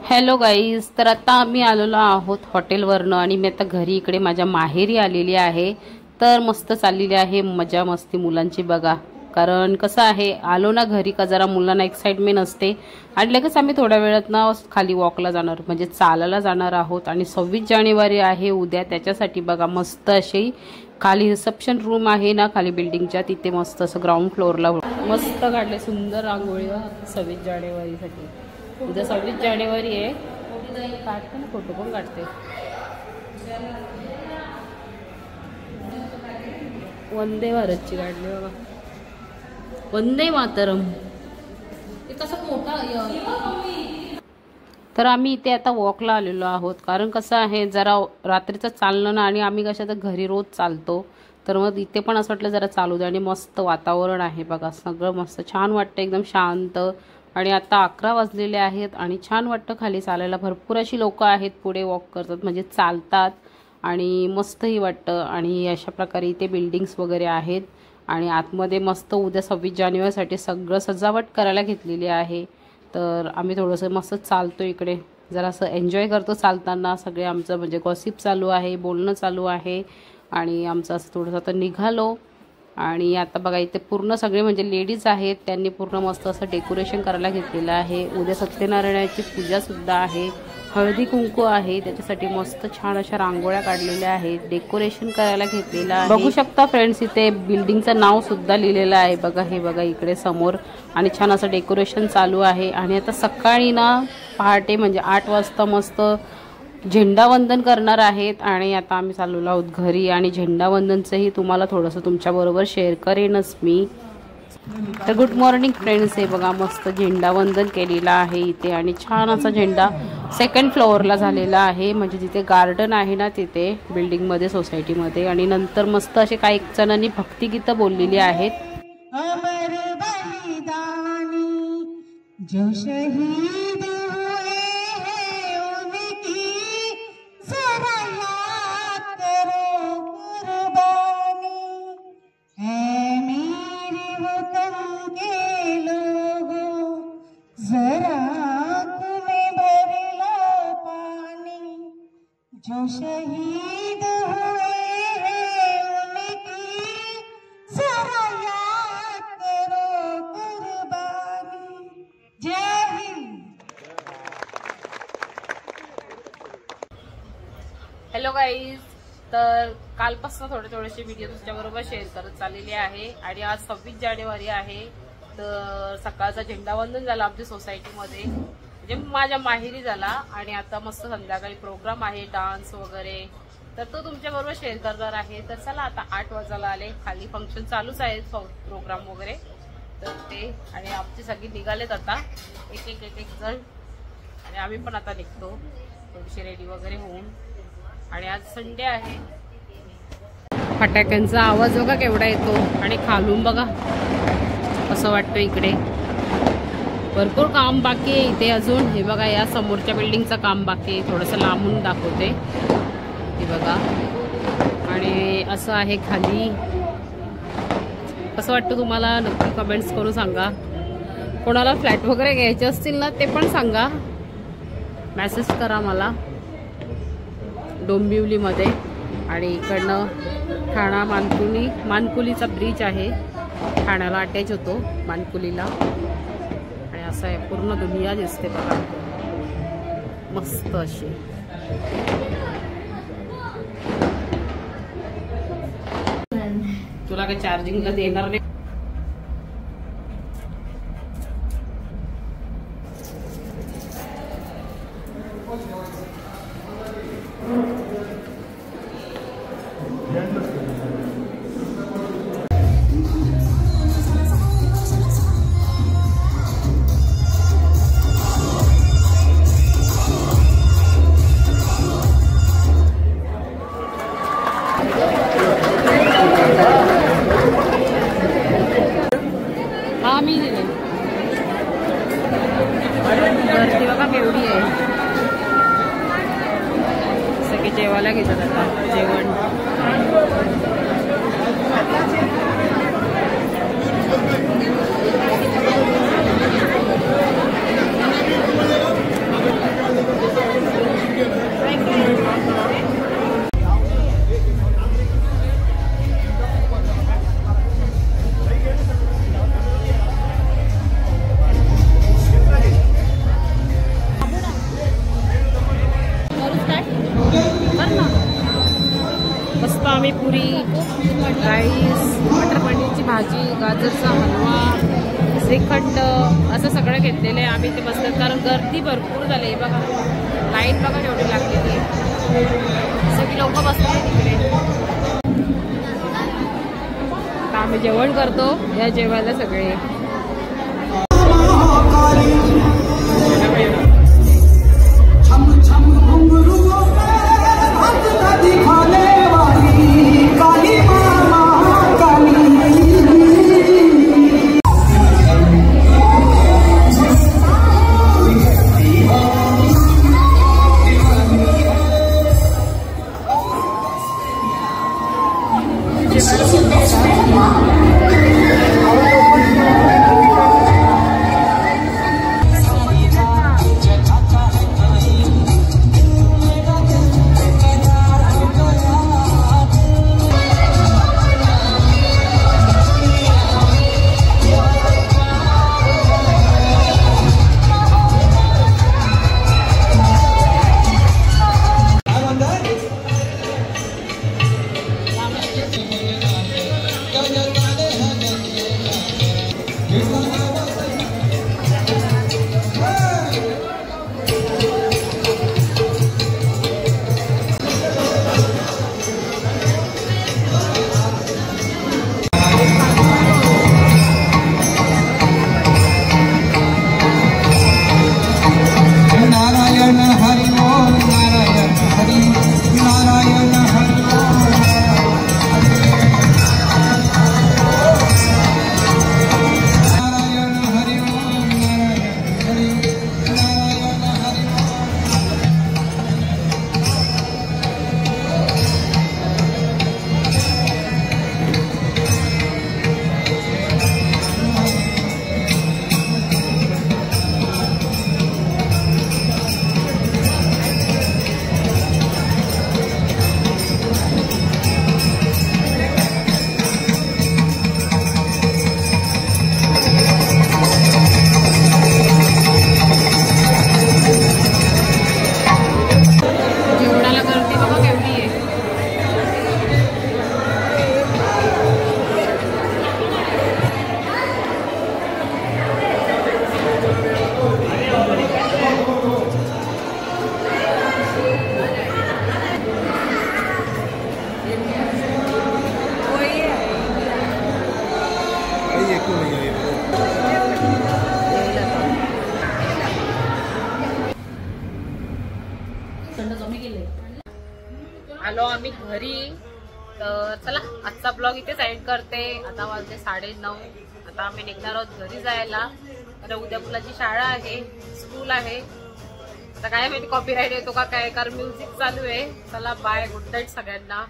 Hello guys, तर आता आम्ही आलेलो आहोत हॉटेलवरनं आणि मी आता घरी इकडे माझ्या माहेरी आलेली आहे। तर मस्त चाललेली आहे मजा मस्ती मुलांची बघा। कारण कसं आहे, आलो ना घरी का जरा मुलांना एक्साइटमेंट असते आणि लगेच आम्ही थोड्या वेळात ना खाली वॉकला जाणार म्हणजे चालायला जाणार आहोत। आणि 26 जानेवारी आहे उद्या, त्याच्यासाठी बघा मस्त अशी खाली रिसेप्शन रूम आहे ना खाली बिल्डिंगच्या तिथे मस्त असं ग्राउंड फ्लोअरला मस्त काढले सुंदर रांगोळी 26 जानेवारीसाठी। उद्या 26 जानेवारी आहे, काढते ना फोटो पण काढते। वंदे भारतची काढली बघा, वंदे मातरम। कसं मोठा तर आम्ही इथे आता वॉकला आलेलो आहोत। कारण कसं आहे जरा रात्रीचं चालणं ना, आणि आम्ही कसं तर घरी रोज चालतो तर मग इथे पण असं वाटलं जरा चालू दे। आणि मस्त वातावरण आहे बघा, सगळं मस्त छान वाटतं, एकदम शांत। आणि आता 11 वाजलेले आहेत आणि छान वाटतं खाली चालायला। भरपूर अशी लोक आहेत पुढे वॉक करतात म्हणजे चालतात आणि मस्तही वाटतं। आणि अशा प्रकारे इथे बिल्डिंग्स वगैरे आहेत आणि आतमध्ये मस्त उद्या 26 जानेवारीसाठी सगळं सजावट करायला घेतलेली आहे। तर आम्ही थोडंसं मस्त चालतो इकडे, जरा असं एन्जॉय करतो चालताना। सगळे आमचं म्हणजे गॉसिप चालू आहे, बोलणं चालू आहे आणि आमचं असं थोडंसं आता निघालो। आणि आता बघा इथे पूर्ण सगळे म्हणजे लेडीज आहेत, त्यांनी पूर्ण मस्त असं डेकोरेशन करायला घेतलेलं आहे। उद्या सत्यनारायणाची पूजा सुद्धा आहे, हळदी कुंकू आहे, त्याच्यासाठी मस्त छान अशा रांगोळ्या काढलेल्या आहेत, डेकोरेशन करायला घेतलेलं आहे। बघू शकता फ्रेंड्स, इथे बिल्डिंगचं नाव सुद्धा लिहिलेलं आहे बघा, हे बघा इकडे समोर। आणि छान असं डेकोरेशन चालू आहे। आणि आता सकाळी ना पहाटे म्हणजे 8 वाजता मस्त झेंडावंदन करणार आहेत। आणि आता आम्ही चाललो आहोत घरी आणि झेंडावंदनचंही तुम्हाला थोडंसं तुमच्याबरोबर शेअर करेनच मी। तर गुड मॉर्निंग फ्रेंड्स, हे बघा मस्त झेंडावंदन केलेलं आहे इथे। आणि छान असा झेंडा 2nd फ्लोअरला झालेला आहे, म्हणजे जिथे गार्डन आहे ना तिथे बिल्डिंगमध्ये सोसायटीमध्ये। आणि नंतर मस्त असे काही जणांनी भक्तिगीतं बोललेली आहेत। अमर बलिदानी जो शहीद हुए हैं उनकी जरा याद करो कुर्बानी है मेरे वतन के लोगों जरा आँख में भर लो पानी जो शहीद हुए हैं उनकी जरा याद करो कुर्बानी। जय हिंद। हॅलो गाईज, तर कालपासून थोडेसे व्हिडिओ तुमच्याबरोबर शेअर करत चाललेले आहे। आणि आज 26 जानेवारी आहे, तर सकाळचा झेंडावंदन झाला आमच्या सोसायटीमध्ये, म्हणजे माझ्या माहेरी झाला। आणि आता मस्त संध्याकाळी प्रोग्राम आहे, डान्स वगैरे, तर तो तुमच्याबरोबर शेअर करणार आहे। तर चला आता 8 वाजायला आले, खाली फंक्शन चालूच आहे, प्रोग्राम वगैरे तर ते। आणि आमची सगळी निघालेत आता एक जण, आणि आम्ही पण आता निघतो थोडीशी रेडी वगैरे होऊन। आणि आज संडे आहे। फटाक्यांचा आवाज बघा केवढा येतो, आणि खालून बघा असं वाटतं इकडे भरपूर काम बाकी आहे इथे अजून। हे बघा या समोरच्या बिल्डिंगचं काम बाकी आहे, थोडंसं लांबून दाखवते हे बघा। आणि असं आहे खाली, कसं वाटतं तुम्हाला नक्की कमेंट्स करून सांगा। कोणाला फ्लॅट वगैरे घ्यायचे असतील ना ते पण सांगा, मेसेज करा मला डोंबिवलीमध्ये। आणि इकडनं ठाणा मानकुलीचा ब्रिज आहे, ठाण्याला अटॅच होतो मानकुलीला। आणि असं आहे पूर्ण दुनिया दिसते बघा मस्त अशी। तुला काही चार्जिंगला देणार नाही। मी दिले गर्दी बघा केवढी आहे, सगळे जेवायला घेतात आता जेवण। भाजी, गाजरचा हलवा, श्रीखंड असं सगळं घेतलेलं आहे आम्ही ते बसतात, कारण गर्दी भरपूर झाली आहे बघा. लाईन बघा एवढी लागलेली आहे, सगळी लोक बसले तिकडे. आता आम्ही जेवण करतो, या जेवायला सगळे. आलो आम्ही घरी. तर चला आजचा ब्लॉग इथेच एंड करते. आता वाजले 9:30. आता आम्ही निघणार आहोत घरी जायला. तर उद्या मुलाची शाळा आहे, स्कूल आहे. आता काय माहिती कॉपीराईट येतो का काय, कारण म्युझिक चालू आहे. चला बाय, गुड नाईट सगळ्यांना.